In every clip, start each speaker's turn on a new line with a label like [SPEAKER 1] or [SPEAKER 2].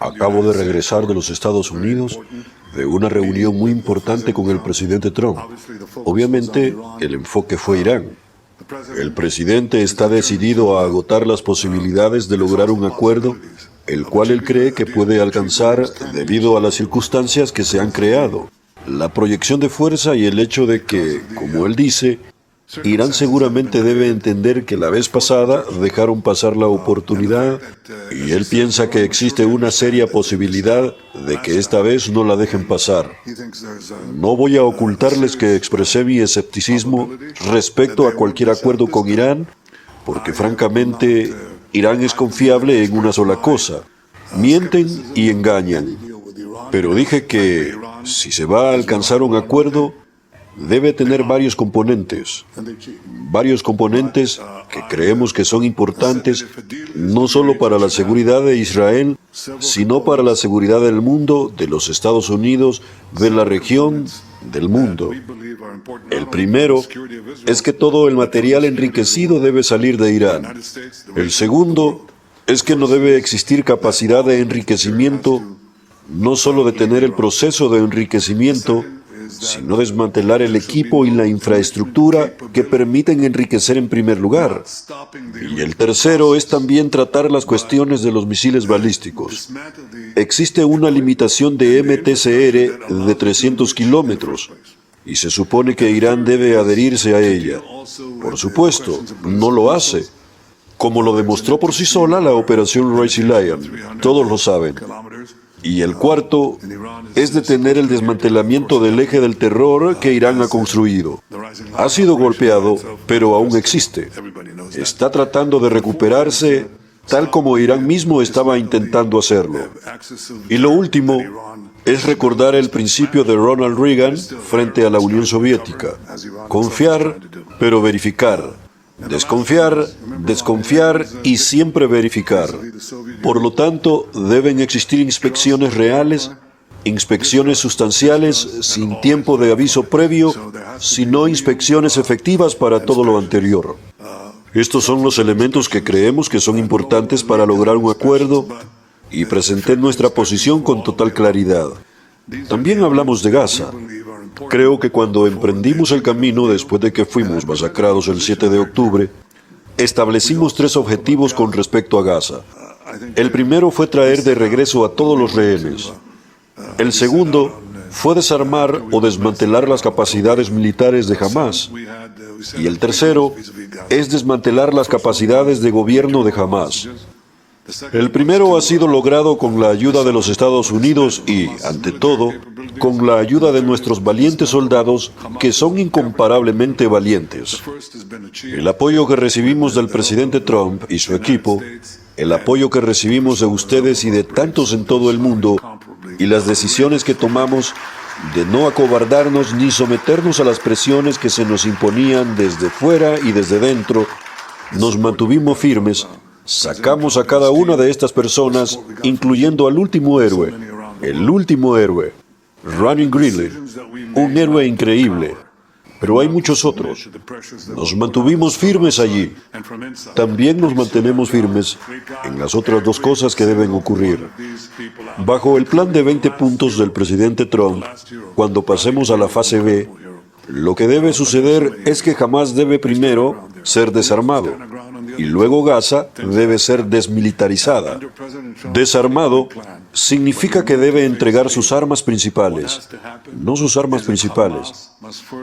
[SPEAKER 1] Acabo de regresar de los Estados Unidos de una reunión muy importante con el presidente Trump. Obviamente, el enfoque fue Irán. El presidente está decidido a agotar las posibilidades de lograr un acuerdo, el cual él cree que puede alcanzar debido a las circunstancias que se han creado. La proyección de fuerza y el hecho de que, como él dice, Irán seguramente debe entender que la vez pasada dejaron pasar la oportunidad y él piensa que existe una seria posibilidad de que esta vez no la dejen pasar. No voy a ocultarles que expresé mi escepticismo respecto a cualquier acuerdo con Irán, porque francamente Irán es confiable en una sola cosa: mienten y engañan. Pero dije que si se va a alcanzar un acuerdo, debe tener varios componentes que creemos que son importantes no solo para la seguridad de Israel, sino para la seguridad del mundo, de los Estados Unidos, de la región, del mundo. El primero es que todo el material enriquecido debe salir de Irán. El segundo es que no debe existir capacidad de enriquecimiento, no solo detener el proceso de enriquecimiento, sino desmantelar el equipo y la infraestructura que permiten enriquecer en primer lugar. Y el tercero es también tratar las cuestiones de los misiles balísticos. Existe una limitación de MTCR de 300 kilómetros, y se supone que Irán debe adherirse a ella. Por supuesto, no lo hace, como lo demostró por sí sola la operación Rising Lion. Todos lo saben. Y el cuarto es detener el desmantelamiento del eje del terror que Irán ha construido. Ha sido golpeado, pero aún existe. Está tratando de recuperarse, tal como Irán mismo estaba intentando hacerlo. Y lo último es recordar el principio de Ronald Reagan frente a la Unión Soviética: confiar, pero verificar. Desconfiar, desconfiar y siempre verificar. Por lo tanto, deben existir inspecciones reales, inspecciones sustanciales sin tiempo de aviso previo, sino inspecciones efectivas para todo lo anterior. Estos son los elementos que creemos que son importantes para lograr un acuerdo, y presenté nuestra posición con total claridad. También hablamos de Gaza. Creo que cuando emprendimos el camino después de que fuimos masacrados el 7 de octubre, establecimos 3 objetivos con respecto a Gaza. El primero fue traer de regreso a todos los rehenes. El segundo fue desarmar o desmantelar las capacidades militares de Hamás. Y el tercero es desmantelar las capacidades de gobierno de Hamás. El primero ha sido logrado con la ayuda de los Estados Unidos y, ante todo, con la ayuda de nuestros valientes soldados, que son incomparablemente valientes. El apoyo que recibimos del presidente Trump y su equipo, el apoyo que recibimos de ustedes y de tantos en todo el mundo, y las decisiones que tomamos de no acobardarnos ni someternos a las presiones que se nos imponían desde fuera y desde dentro, nos mantuvimos firmes. Sacamos a cada una de estas personas, incluyendo al último héroe, el último héroe, Ronnie Greeley, un héroe increíble, pero hay muchos otros. Nos mantuvimos firmes allí. También nos mantenemos firmes en las otras 2 cosas que deben ocurrir. Bajo el plan de 20 puntos del presidente Trump, cuando pasemos a la fase B, lo que debe suceder es que Hamás debe primero ser desarmado, y luego Gaza debe ser desmilitarizada. Desarmado significa que debe entregar sus armas principales, no sus armas principales.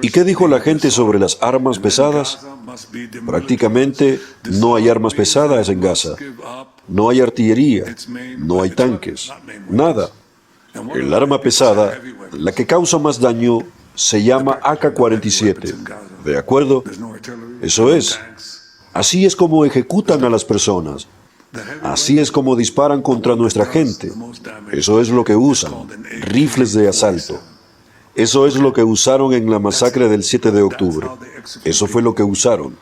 [SPEAKER 1] ¿Y qué dijo la gente sobre las armas pesadas? Prácticamente no hay armas pesadas en Gaza. No hay artillería, no hay tanques, nada. El arma pesada, la que causa más daño, se llama AK-47. ¿De acuerdo? Eso es. Así es como ejecutan a las personas. Así es como disparan contra nuestra gente. Eso es lo que usan. Rifles de asalto. Eso es lo que usaron en la masacre del 7 de octubre. Eso fue lo que usaron.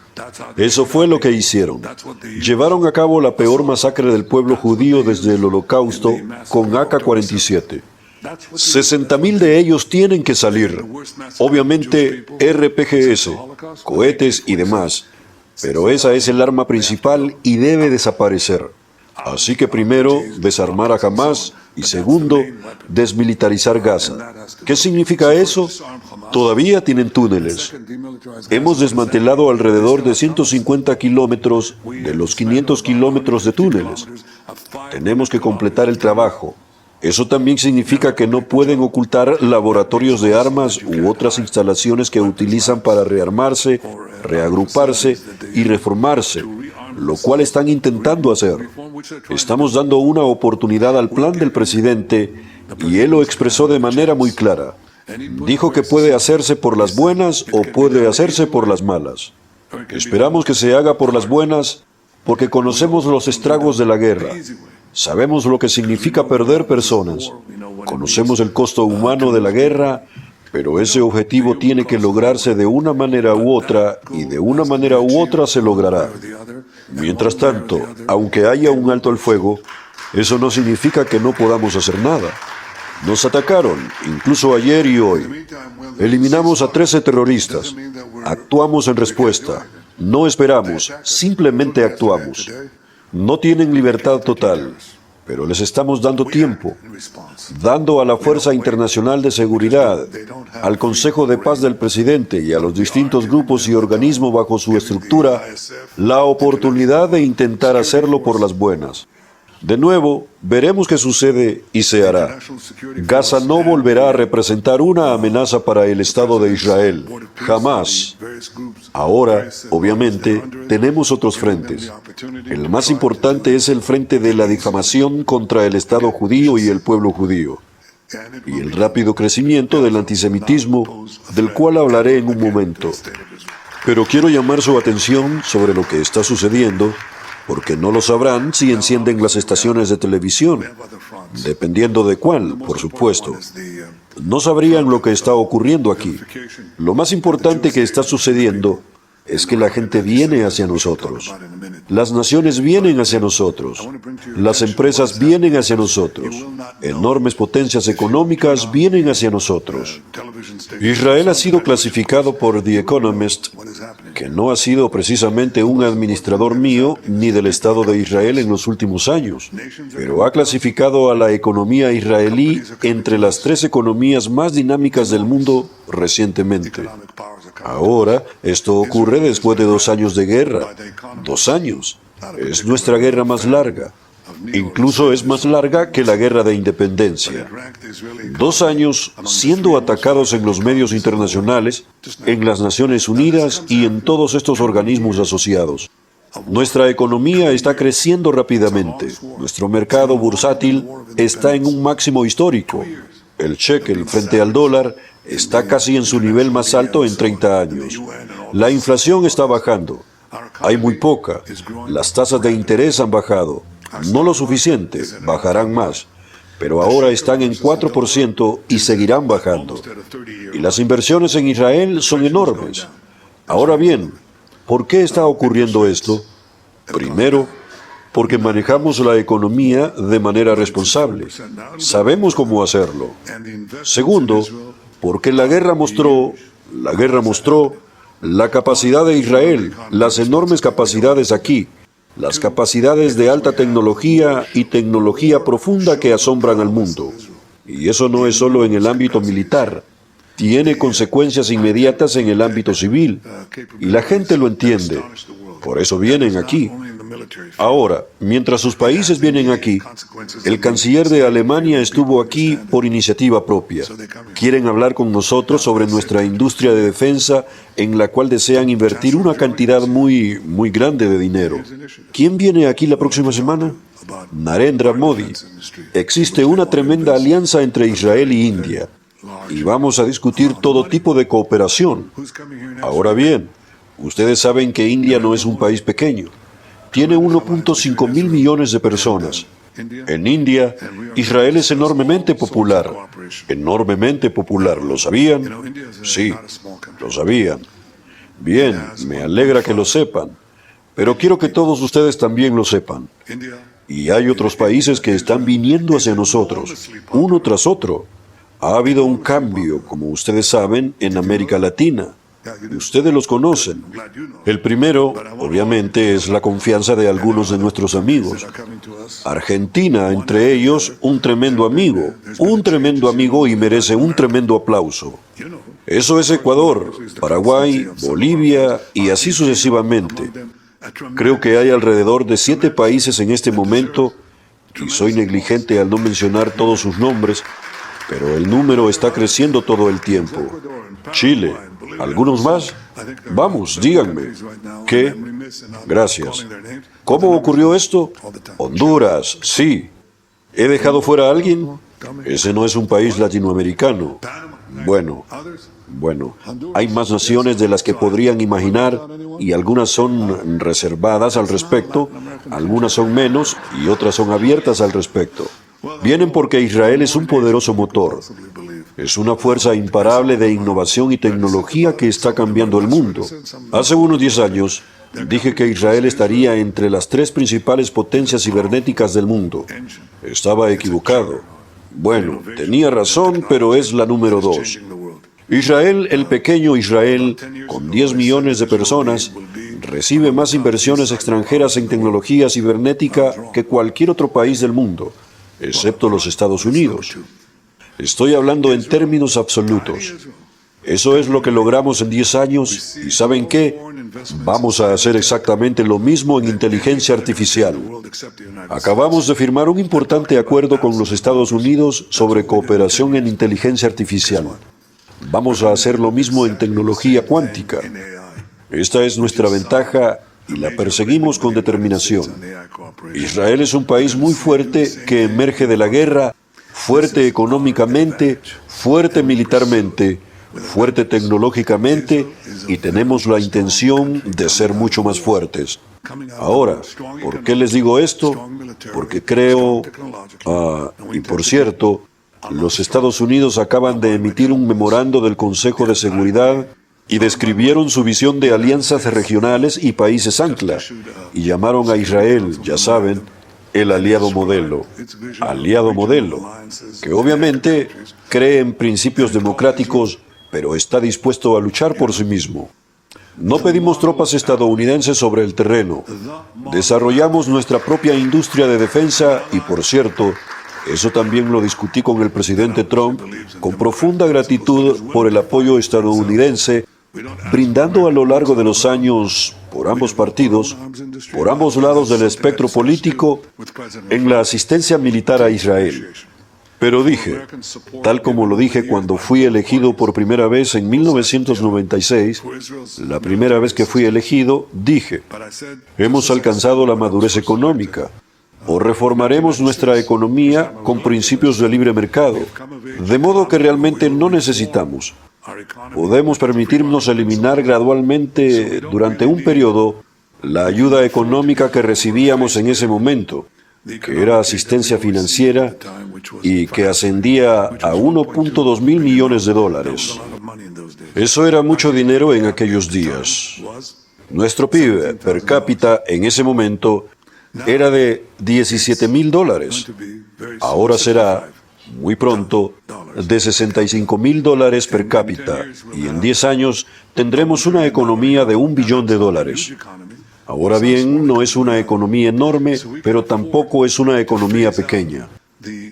[SPEAKER 1] Eso fue lo que hicieron. Llevaron a cabo la peor masacre del pueblo judío desde el Holocausto con AK-47. 60.000 de ellos tienen que salir. Obviamente, RPGs, cohetes y demás. Pero esa es el arma principal y debe desaparecer. Así que primero, desarmar a Hamás y segundo, desmilitarizar Gaza. ¿Qué significa eso? Todavía tienen túneles. Hemos desmantelado alrededor de 150 kilómetros de los 500 kilómetros de túneles. Tenemos que completar el trabajo. Eso también significa que no pueden ocultar laboratorios de armas u otras instalaciones que utilizan para rearmarse, reagruparse y reformarse, lo cual están intentando hacer. Estamos dando una oportunidad al plan del presidente y él lo expresó de manera muy clara. Dijo que puede hacerse por las buenas o puede hacerse por las malas. Esperamos que se haga por las buenas porque conocemos los estragos de la guerra. Sabemos lo que significa perder personas. Conocemos el costo humano de la guerra, pero ese objetivo tiene que lograrse de una manera u otra, y de una manera u otra se logrará. Mientras tanto, aunque haya un alto al fuego, eso no significa que no podamos hacer nada. Nos atacaron, incluso ayer y hoy. Eliminamos a 13 terroristas. Actuamos en respuesta. No esperamos, simplemente actuamos. No tienen libertad total, pero les estamos dando tiempo, dando a la Fuerza Internacional de Seguridad, al Consejo de Paz del Presidente y a los distintos grupos y organismos bajo su estructura la oportunidad de intentar hacerlo por las buenas. De nuevo, veremos qué sucede y se hará. Gaza no volverá a representar una amenaza para el Estado de Israel. Jamás. Ahora, obviamente, tenemos otros frentes. El más importante es el frente de la difamación contra el Estado judío y el pueblo judío. Y el rápido crecimiento del antisemitismo, del cual hablaré en un momento. Pero quiero llamar su atención sobre lo que está sucediendo, porque no lo sabrán si encienden las estaciones de televisión, dependiendo de cuál, por supuesto. No sabrían lo que está ocurriendo aquí. Lo más importante que está sucediendo es que la gente viene hacia nosotros. Las naciones vienen hacia nosotros. Las empresas vienen hacia nosotros. Enormes potencias económicas vienen hacia nosotros. Israel ha sido clasificado por The Economist, que no ha sido precisamente un administrador mío ni del Estado de Israel en los últimos años, pero ha clasificado a la economía israelí entre las 3 economías más dinámicas del mundo recientemente. Ahora, esto ocurre después de 2 años de guerra. 2 años. Es nuestra guerra más larga. Incluso es más larga que la guerra de independencia. 2 años siendo atacados en los medios internacionales, en las Naciones Unidas y en todos estos organismos asociados. Nuestra economía está creciendo rápidamente. Nuestro mercado bursátil está en un máximo histórico. El shekel frente al dólar está casi en su nivel más alto en 30 años. La inflación está bajando. Hay muy poca. Las tasas de interés han bajado. No lo suficiente, bajarán más. Pero ahora están en 4% y seguirán bajando. Y las inversiones en Israel son enormes. Ahora bien, ¿por qué está ocurriendo esto? Primero, porque manejamos la economía de manera responsable. Sabemos cómo hacerlo. Segundo, porque la guerra mostró la capacidad de Israel, las enormes capacidades aquí, las capacidades de alta tecnología y tecnología profunda que asombran al mundo. Y eso no es solo en el ámbito militar, tiene consecuencias inmediatas en el ámbito civil, y la gente lo entiende. Por eso vienen aquí. Ahora, mientras sus países vienen aquí, el canciller de Alemania estuvo aquí por iniciativa propia. Quieren hablar con nosotros sobre nuestra industria de defensa, en la cual desean invertir una cantidad muy grande de dinero. ¿Quién viene aquí la próxima semana? Narendra Modi. Existe una tremenda alianza entre Israel y India, y vamos a discutir todo tipo de cooperación. Ahora bien, ustedes saben que India no es un país pequeño. Tiene 1.5 mil millones de personas. En India, Israel es enormemente popular. Enormemente popular. ¿Lo sabían? Sí, lo sabían. Bien, me alegra que lo sepan. Pero quiero que todos ustedes también lo sepan. Y hay otros países que están viniendo hacia nosotros, uno tras otro. Ha habido un cambio, como ustedes saben, en América Latina. Ustedes los conocen. El primero, obviamente, es la confianza de algunos de nuestros amigos. Argentina, entre ellos, un tremendo amigo y merece un tremendo aplauso. Eso es Ecuador, Paraguay, Bolivia y así sucesivamente. Creo que hay alrededor de 7 países en este momento, y soy negligente al no mencionar todos sus nombres, pero el número está creciendo todo el tiempo. Chile, ¿algunos más? Vamos, díganme. ¿Qué? Gracias. ¿Cómo ocurrió esto? Honduras, sí. ¿He dejado fuera a alguien? Ese no es un país latinoamericano. Bueno, hay más naciones de las que podrían imaginar y algunas son reservadas al respecto, algunas son menos y otras son abiertas al respecto. Vienen porque Israel es un poderoso motor. Es una fuerza imparable de innovación y tecnología que está cambiando el mundo. Hace unos 10 años, dije que Israel estaría entre las 3 principales potencias cibernéticas del mundo. Estaba equivocado. Bueno, tenía razón, pero es la número 2. Israel, el pequeño Israel, con 10 millones de personas, recibe más inversiones extranjeras en tecnología cibernética que cualquier otro país del mundo, excepto los Estados Unidos. Estoy hablando en términos absolutos. Eso es lo que logramos en 10 años y ¿saben qué? Vamos a hacer exactamente lo mismo en inteligencia artificial. Acabamos de firmar un importante acuerdo con los Estados Unidos sobre cooperación en inteligencia artificial. Vamos a hacer lo mismo en tecnología cuántica. Esta es nuestra ventaja y la perseguimos con determinación. Israel es un país muy fuerte que emerge de la guerra, fuerte económicamente, fuerte militarmente, fuerte tecnológicamente y tenemos la intención de ser mucho más fuertes. Ahora, ¿por qué les digo esto? Porque creo, y por cierto, los Estados Unidos acaban de emitir un memorando del Consejo de Seguridad y describieron su visión de alianzas regionales y países ancla, y llamaron a Israel, ya saben, el aliado modelo, que obviamente cree en principios democráticos, pero está dispuesto a luchar por sí mismo. No pedimos tropas estadounidenses sobre el terreno. Desarrollamos nuestra propia industria de defensa y, por cierto, eso también lo discutí con el presidente Trump, con profunda gratitud por el apoyo estadounidense, brindando a lo largo de los años, por ambos partidos, por ambos lados del espectro político, en la asistencia militar a Israel. Pero dije, tal como lo dije cuando fui elegido por primera vez en 1996, la primera vez que fui elegido, dije, hemos alcanzado la madurez económica, o reformaremos nuestra economía con principios de libre mercado, de modo que realmente no necesitamos. Podemos permitirnos eliminar gradualmente, durante un periodo, la ayuda económica que recibíamos en ese momento, que era asistencia financiera y que ascendía a 1.2 mil millones de dólares. Eso era mucho dinero en aquellos días. Nuestro PIB per cápita en ese momento era de $17,000. Ahora será, muy pronto, de $65,000 per cápita y en 10 años tendremos una economía de $1 billón. Ahora bien, no es una economía enorme, pero tampoco es una economía pequeña.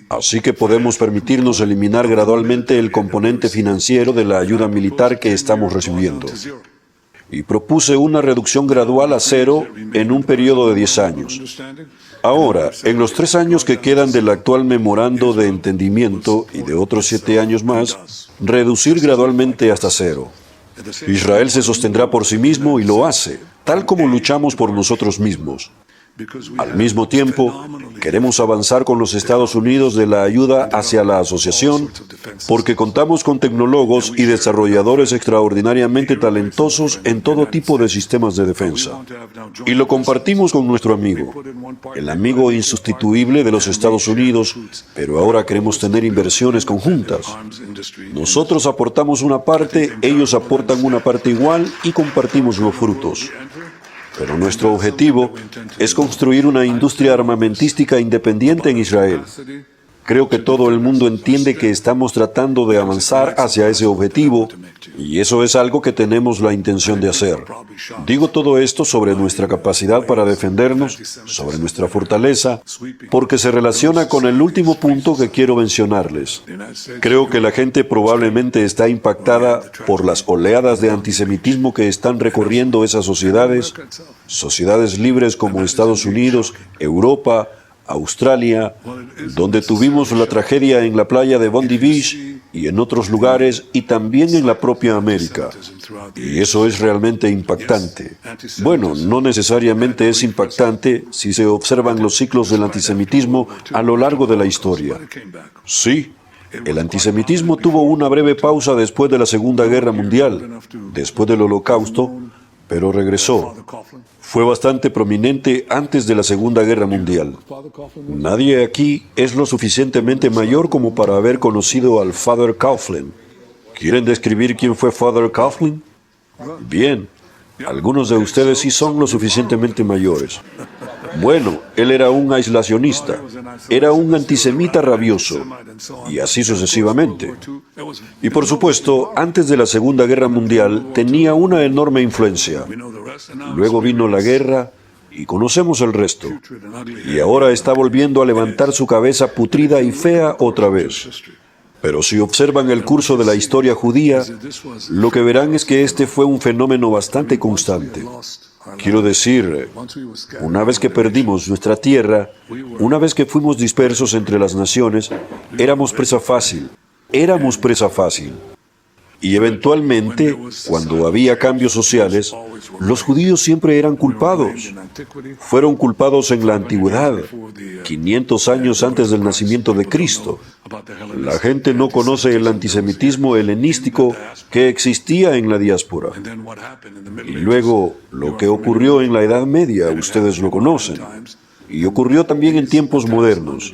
[SPEAKER 1] Así que podemos permitirnos eliminar gradualmente el componente financiero de la ayuda militar que estamos recibiendo. Y propuse una reducción gradual a 0 en un periodo de 10 años. Ahora, en los 3 años que quedan del actual memorando de entendimiento y de otros 7 años más, reducir gradualmente hasta 0. Israel se sostendrá por sí mismo y lo hace, tal como luchamos por nosotros mismos. Al mismo tiempo, queremos avanzar con los Estados Unidos de la ayuda hacia la asociación porque contamos con tecnólogos y desarrolladores extraordinariamente talentosos en todo tipo de sistemas de defensa. Y lo compartimos con nuestro amigo, el amigo insustituible de los Estados Unidos, pero ahora queremos tener inversiones conjuntas. Nosotros aportamos una parte, ellos aportan una parte igual y compartimos los frutos. Pero nuestro objetivo es construir una industria armamentística independiente en Israel, Creo que todo el mundo entiende que estamos tratando de avanzar hacia ese objetivo y eso es algo que tenemos la intención de hacer. Digo todo esto sobre nuestra capacidad para defendernos, sobre nuestra fortaleza, porque se relaciona con el último punto que quiero mencionarles. Creo que la gente probablemente está impactada por las oleadas de antisemitismo que están recorriendo esas sociedades libres como Estados Unidos, Europa, Australia, donde tuvimos la tragedia en la playa de Bondi Beach y en otros lugares y también en la propia América. Y eso es realmente impactante. Bueno, no necesariamente es impactante si se observan los ciclos del antisemitismo a lo largo de la historia. Sí, el antisemitismo tuvo una breve pausa después de la Segunda Guerra Mundial, después del Holocausto, pero regresó. Fue bastante prominente antes de la Segunda Guerra Mundial. Nadie aquí es lo suficientemente mayor como para haber conocido al Father Coughlin. ¿Quieren describir quién fue Father Coughlin? Bien, algunos de ustedes sí son lo suficientemente mayores. Bueno, él era un aislacionista, era un antisemita rabioso, y así sucesivamente. Y por supuesto, antes de la Segunda Guerra Mundial tenía una enorme influencia. Luego vino la guerra y conocemos el resto. Y ahora está volviendo a levantar su cabeza putrida y fea otra vez. Pero si observan el curso de la historia judía, lo que verán es que este fue un fenómeno bastante constante. Quiero decir, una vez que perdimos nuestra tierra, una vez que fuimos dispersos entre las naciones, éramos presa fácil. Y eventualmente, cuando había cambios sociales, los judíos siempre eran culpados. Fueron culpados en la antigüedad, 500 años antes del nacimiento de Cristo. La gente no conoce el antisemitismo helenístico que existía en la diáspora. Y luego, lo que ocurrió en la Edad Media, ustedes lo conocen. Y ocurrió también en tiempos modernos.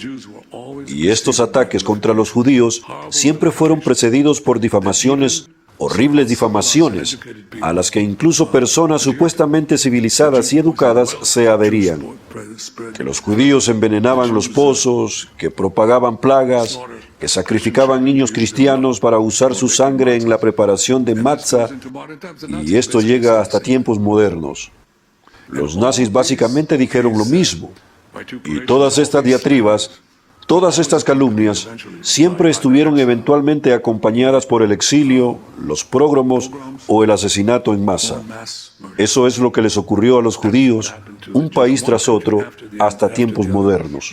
[SPEAKER 1] Y estos ataques contra los judíos siempre fueron precedidos por difamaciones, horribles difamaciones, a las que incluso personas supuestamente civilizadas y educadas se adherían. Que los judíos envenenaban los pozos, que propagaban plagas, que sacrificaban niños cristianos para usar su sangre en la preparación de matzah, y esto llega hasta tiempos modernos. Los nazis básicamente dijeron lo mismo, y todas estas diatribas, todas estas calumnias, siempre estuvieron eventualmente acompañadas por el exilio, los pógromos o el asesinato en masa. Eso es lo que les ocurrió a los judíos, un país tras otro, hasta tiempos modernos.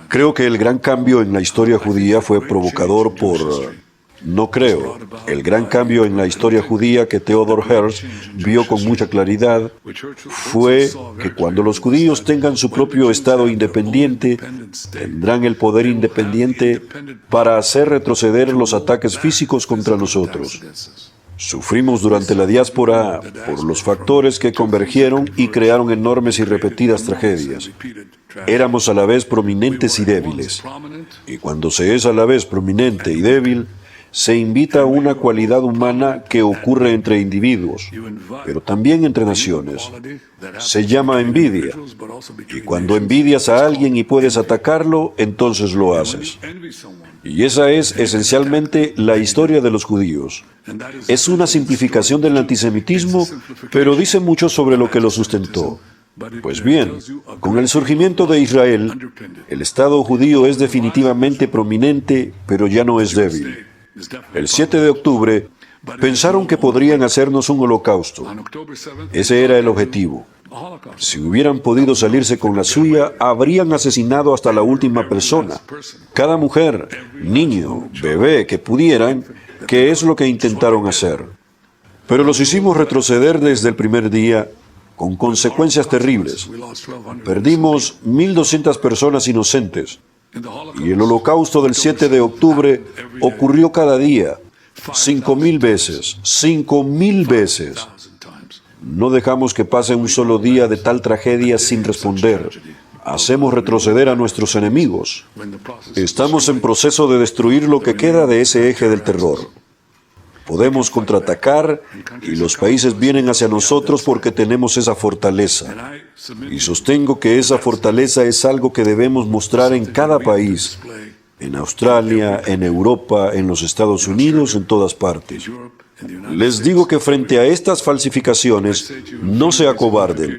[SPEAKER 1] Creo que el gran cambio en la historia judía fue provocador por... No creo. El gran cambio en la historia judía que Theodor Herzl vio con mucha claridad fue que cuando los judíos tengan su propio Estado independiente, tendrán el poder independiente para hacer retroceder los ataques físicos contra nosotros. Sufrimos durante la diáspora por los factores que convergieron y crearon enormes y repetidas tragedias. Éramos a la vez prominentes y débiles. Y cuando se es a la vez prominente y débil, se invita a una cualidad humana que ocurre entre individuos, pero también entre naciones. Se llama envidia. Y cuando envidias a alguien y puedes atacarlo, entonces lo haces. Y esa es esencialmente la historia de los judíos. Es una simplificación del antisemitismo, pero dice mucho sobre lo que lo sustentó. Pues bien, con el surgimiento de Israel, el Estado judío es definitivamente prominente, pero ya no es débil. El 7 de octubre, pensaron que podrían hacernos un holocausto. Ese era el objetivo. Si hubieran podido salirse con la suya, habrían asesinado hasta la última persona. Cada mujer, niño, bebé que pudieran, que es lo que intentaron hacer. Pero los hicimos retroceder desde el primer día, con consecuencias terribles. Perdimos 1.200 personas inocentes. Y el holocausto del 7 de octubre ocurrió cada día, 5.000 veces, 5.000 veces. No dejamos que pase un solo día de tal tragedia sin responder. Hacemos retroceder a nuestros enemigos. Estamos en proceso de destruir lo que queda de ese eje del terror. Podemos contraatacar y los países vienen hacia nosotros porque tenemos esa fortaleza. Y sostengo que esa fortaleza es algo que debemos mostrar en cada país. en Australia, en Europa, en los Estados Unidos, en todas partes. Les digo que frente a estas falsificaciones, no se acobarden,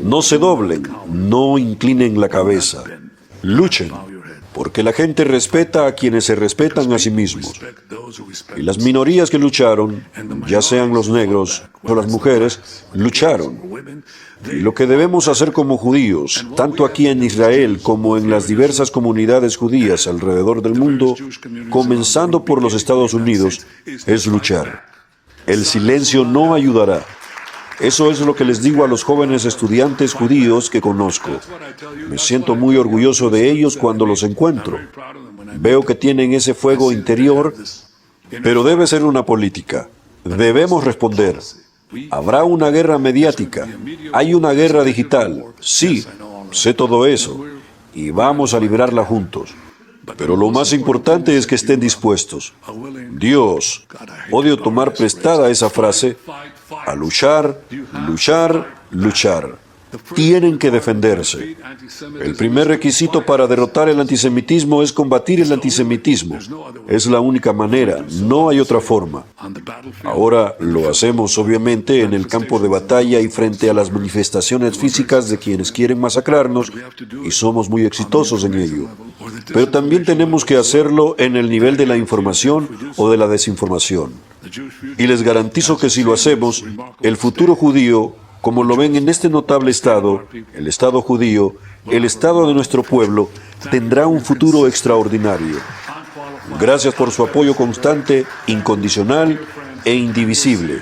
[SPEAKER 1] no se doblen, no inclinen la cabeza, luchen, porque la gente respeta a quienes se respetan a sí mismos. Y las minorías que lucharon, ya sean los negros o las mujeres, lucharon. Y lo que debemos hacer como judíos, tanto aquí en Israel como en las diversas comunidades judías alrededor del mundo, comenzando por los Estados Unidos, es luchar. El silencio no ayudará. Eso es lo que les digo a los jóvenes estudiantes judíos que conozco. Me siento muy orgulloso de ellos cuando los encuentro. Veo que tienen ese fuego interior, pero debe ser una política. Debemos responder. Habrá una guerra mediática. Hay una guerra digital. Sí, sé todo eso. Y vamos a librarla juntos. Pero lo más importante es que estén dispuestos. Dios, odio tomar prestada esa frase, a luchar, luchar, luchar. Tienen que defenderse. El primer requisito para derrotar el antisemitismo es combatir el antisemitismo. Es la única manera, no hay otra forma. Ahora lo hacemos obviamente en el campo de batalla y frente a las manifestaciones físicas de quienes quieren masacrarnos, y somos muy exitosos en ello. Pero también tenemos que hacerlo en el nivel de la información o de la desinformación. Y les garantizo que si lo hacemos, el futuro judío, como lo ven en este notable estado, el Estado judío, el Estado de nuestro pueblo, tendrá un futuro extraordinario. Gracias por su apoyo constante, incondicional e indivisible.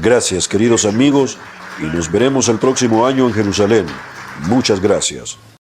[SPEAKER 1] Gracias, queridos amigos, y nos veremos el próximo año en Jerusalén. Muchas gracias.